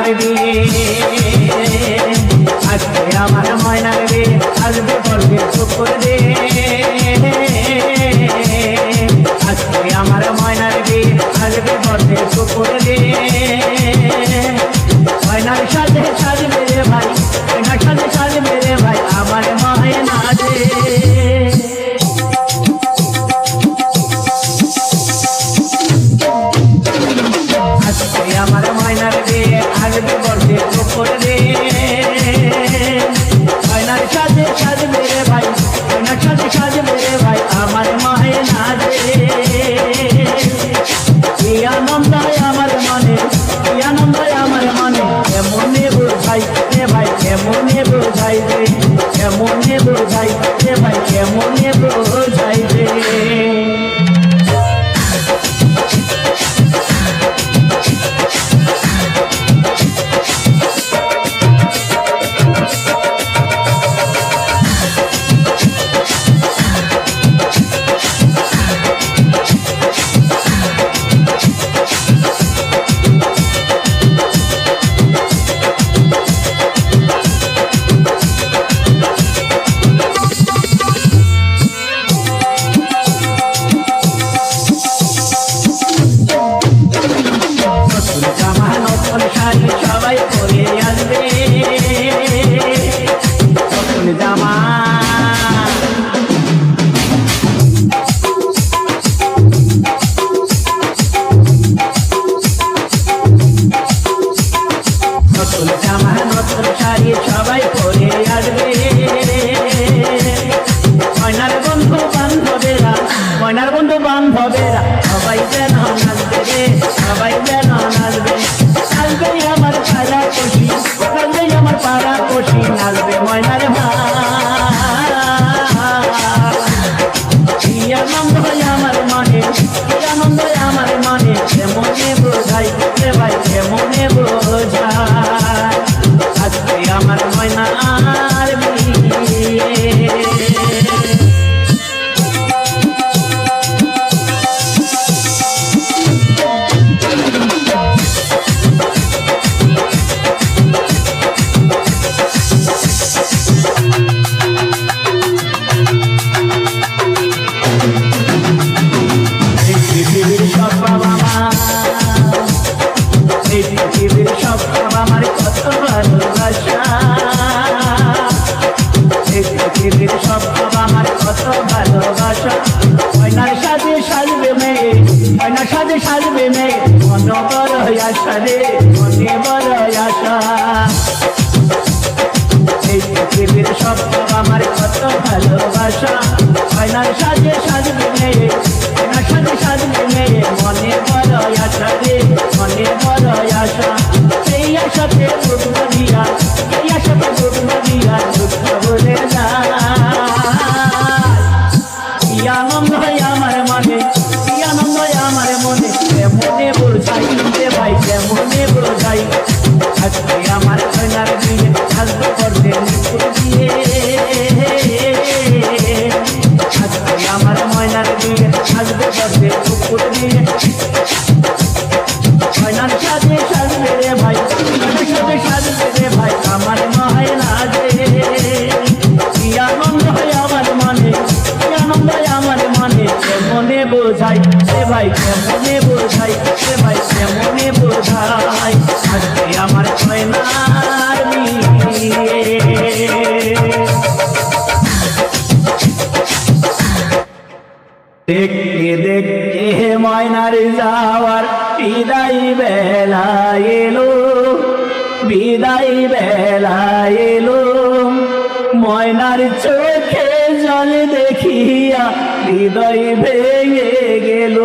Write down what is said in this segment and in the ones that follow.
ময়নার বিয়ে আজকে আমার ময়নার বিয়ে আসবে বলবে শুকুর দে আজকে আমার ময়নার বিয়ে আসবে বলবে শুকুর দে ময়নার সাথে সাজবে রে ভাই ময়নার সাথে সাজবে রে ভাই আমার ময়না দে আমার ময়নার বিয়ে আসবে বলবে শুকুর দে ময়নার সাথে সাজবে রে ভাই ময়নার সাথে সাজবে রে ভাই আমার ময়না দে কি আনন্দ আমার মনে কি আনন্দ আমার মনে কেমনে বোঝাই রে ভাই কেমনে বোঝাই রে কেমনে বোঝাই রে ভাই কেমনে বোঝাই রে সবাই পরে আসবে নতুন জামা নতুন জামা নতুন শাড়ি সবাই পরে আসবে ময়নার বন্ধু বান্ধবেরা ময়নার বন্ধু বান্ধবেরা সবাই যেন নাচবে রে সবাই যেন নাচবে নাচবে আমার পাড়া খুশি নাচবে আমার পাড়া খুশি নাচবে ময়নার মা কি আনন্দ আমার মনে কি আনন্দ আমার মনে কেমনে বোঝাই রে ভাই কেমনে বোঝাই আজকে আমার ময়নার বিয়ে পৃথিবীর সব আমার কত ভালোবাসা পৃথিবীর সব আমার কত ভালোবাসা ময়নার সাথে সাজবে মেয়ে ময়নার সাথে সাজবে মেয়ে মন বড় আশা রে মনে বড় আশা পৃথিবীর সব আমার কত ভালোবাসা ময়নার সাথে সাজবে মেয়ে ময়নার সাথে সাজবে মেয়ে মনে বড় আশা রে মনে বড় আশা সেই আশাতে দুঃখ দিয়া সেই আশাতে দুঃখ দিয়া দুঃখ বলে না কি আনন্দ আমার মনে কি আনন্দ আমার মনে কেমনে বোঝাই রে ভাই কেমনে বোঝাই আজকে আমার ময়নার বিয়ে আসবে করবে নিপুর দিয়ে আজকে আমার ময়নার বিয়ে আসবে করবে কুকুর দিয়ে ময়নার সাথে সাজবে রে ভাই ময়নার সাথে সাজবে রে ভাই আমার ময়না দে কি আনন্দ আমার মনে কি আনন্দ আমার মনে কেমনে বোঝাই রে ভাই কেমনে বোঝাই রে ভাই কেমনে বোঝাই আজকে আমার ময়নার বিয়ে দেখতে দেখতে ময়নার যাওয়ার বিদায় বেলা এলো বিদায় বেলা এলো ময়নার চোখে জল দেখিয়া হৃদয় ভেঙে গেল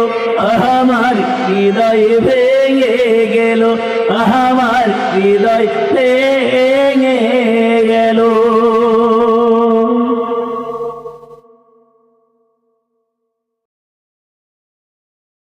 আমার হৃদয় ভেঙে গেল আমার হৃদয় ভেঙে